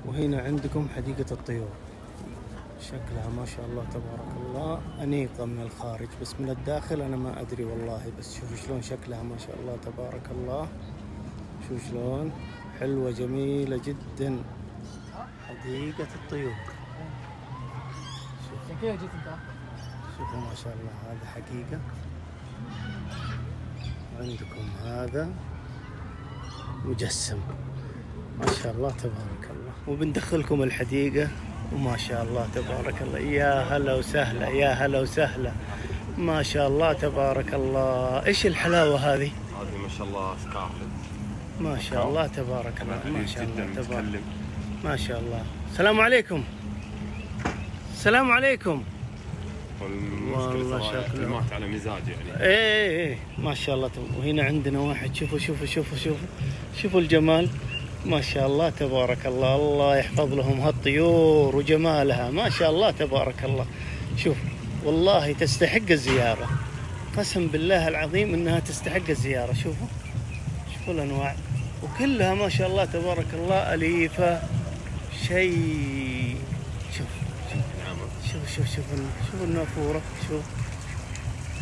وهنا عندكم حديقة الطيور، شكلها ما شاء الله تبارك الله أنيقة من الخارج، بس من الداخل أنا ما أدري والله. بس شوفوا شلون شكلها ما شاء الله تبارك الله، شوفوا شلون حلوة جميلة جدا حديقة الطيور. شوفوا ما شاء الله، هذا حقيقة. عندكم هذا مجسم ما شاء الله تبارك الله، وبندخلكم الحديقة وما شاء الله تبارك الله. يا هلا وسهلا، يا هلا وسهلا، ما شاء الله تبارك الله. ايش الحلاوة هذه؟ هذه ما شاء الله سكارلت، ما شاء الله تبارك الله، ما شاء الله تبارك، ما شاء الله. السلام عليكم، السلام عليكم. والله شكله مات على مزاج يعني. ايه ما شاء الله. وهنا عندنا واحد، شوفوا شوفوا شوفوا شوفوا شوفوا الجمال ما شاء الله تبارك الله. الله يحفظ لهم هالطيور وجمالها ما شاء الله تبارك الله. شوف والله تستحق الزيارة، قسم بالله العظيم انها تستحق الزيارة. شوفوا شوفوا الانواع، وكلها ما شاء الله تبارك الله أليفة شيء. شوف شوف شوف شوف شوف النافورة، شوف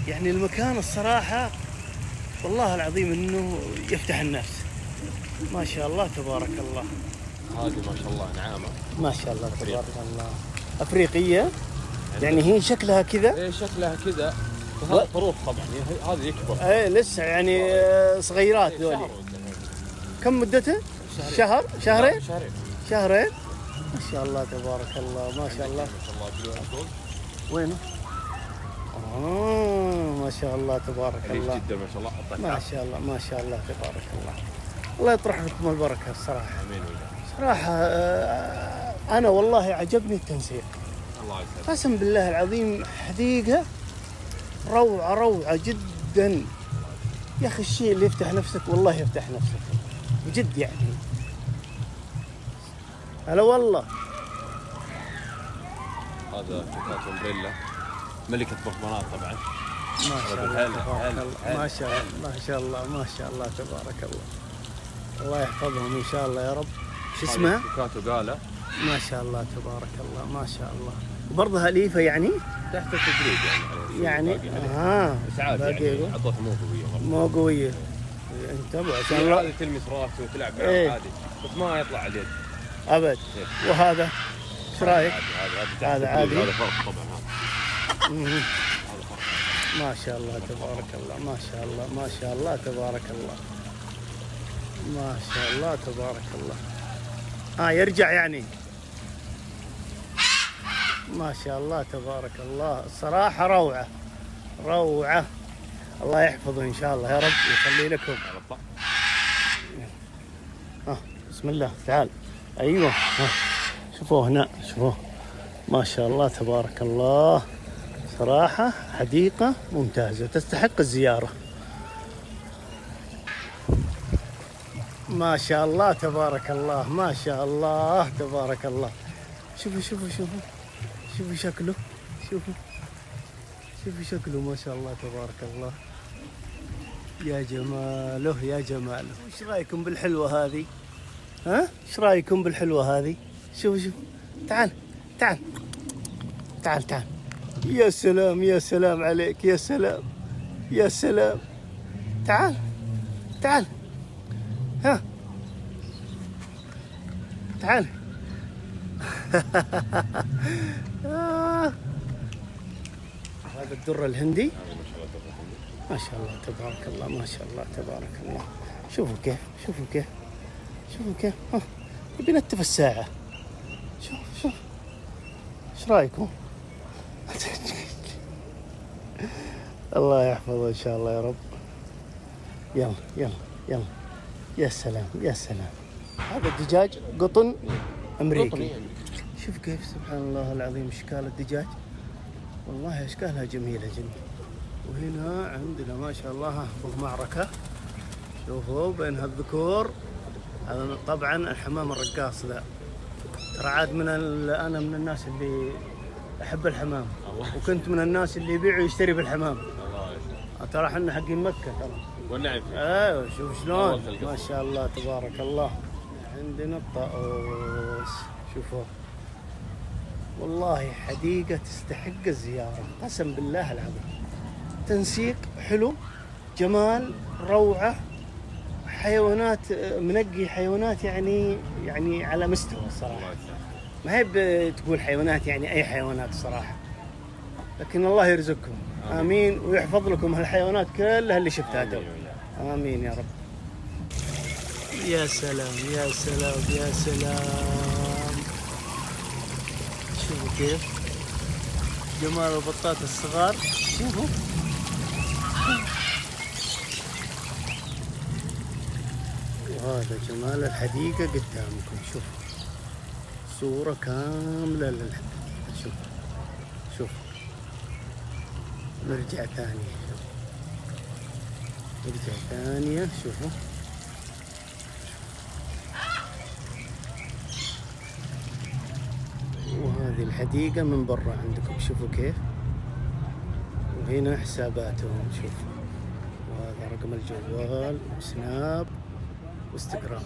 يعني المكان الصراحة والله العظيم انه يفتح النفس ما شاء الله تبارك الله. هذه ما شاء الله نعامة ما شاء الله تبارك الله، أفريقية يعني هي شكلها كذا. ايه شكلها كذا، هذا طروف طبعا، هذا يكبر. ايه لسه يعني صغيرات ذولي. كم مدته؟ شهر شهرين شهرين ما شاء الله تبارك الله، ما شاء الله. وينه؟ ما شاء الله تبارك الله، جدا ما شاء الله. ما شاء الله ما شاء الله تبارك الله. الله يطرح لكم البركة الصراحة. امين. صراحة أنا والله عجبني التنسيق، الله يسلمك، قسم بالله العظيم حديقة روعة روعة جدا يا أخي. الشيء اللي يفتح نفسك والله يفتح نفسك بجد يعني. هلا والله. هذا فتاة أمبريلا ملكة برفانات طبعا. ما شاء الله تبارك الله، ما شاء الله ما شاء الله ما شاء الله تبارك الله. الله يحفظهم إن شاء الله يا رب. شو اسمها؟ فكاتو قالة. ما شاء الله تبارك الله، ما شاء الله. وبرضها أليفة يعني؟ تحت التدريج يعني بس عادي يعني عضتها مو قوية مو قوية. انتبه عشان الله. هذه تلمس راسه وتلعب عادي، بس ما يطلع على اليد أبد. وهذا ايش رايك؟ هذا عادي. هذا فرق طبعا. هذا فرق. ما شاء الله تبارك الله، ما شاء الله ما شاء الله تبارك الله، ما شاء الله تبارك الله. يرجع يعني. ما شاء الله تبارك الله، الصراحة روعة روعة. الله يحفظه إن شاء الله يا رب ويخلي لكم. بسم الله تعال. أيوة شوفوه هنا، شوفوه ما شاء الله تبارك الله. صراحة حديقة ممتازة تستحق الزيارة. ما شاء الله تبارك الله، ما شاء الله تبارك الله. شوفوا شوفوا شوفوا شوفوا شكله، شوفوا شوفوا شكله ما شاء الله تبارك الله. يا جماله يا جماله. وش رايكم بالحلوة هذه؟ ايش رايكم بالحلوة هذه؟ شوفوا شوفوا، تعال تعال تعال تعال. يا سلام يا سلام عليك، يا سلام يا سلام. تعال تعال، ها تعال. هذا الدر الهندي ما شاء الله تبارك الله، ما شاء الله تبارك الله. شوفوا كيف، شوفوا كيف، شوفوا كيف. يبي نتف الساعة. شوف شوف ايش رايكم؟ الله يحفظه ان شاء الله يا رب. يلا يلا يلا. يا سلام يا سلام. هذا الدجاج قطن امريكي. شوف كيف سبحان الله العظيم اشكال الدجاج، والله اشكالها جميله جدا. وهنا عندنا ما شاء الله معركه، شوفوا بين هالذكور. هذا طبعا الحمام الرقاص ذا، ترى عاد انا من الناس اللي احب الحمام، وكنت من الناس اللي يبيع ويشتري بالحمام. ترى احنا حقين مكه ترى. والنعم. ايوه شوف شلون ما شاء الله تبارك الله. عندنا الطاووس، شوفوا والله حديقة تستحق الزيارة قسم بالله العظيم. تنسيق حلو، جمال، روعة، حيوانات، منقي حيوانات يعني على مستوى الصراحة. ما هي بتقول حيوانات يعني أي حيوانات صراحة، لكن الله يرزقكم آمين ويحفظ لكم هالحيوانات كلها اللي شفتها دو. آمين يا رب. يا سلام يا سلام يا سلام، شوفوا كيف جمال البطات الصغار. شوفوا وهذا جمال الحديقة قدامكم. شوفوا صورة كاملة للحديقة. شوفوا نرجع ثانية. نرجع ثانية. شوفوا وهذه الحديقة من برا عندكم. شوفوا كيف، وهنا حساباتهم. شوفوا وهذا رقم الجوال وسناب وانستغرام.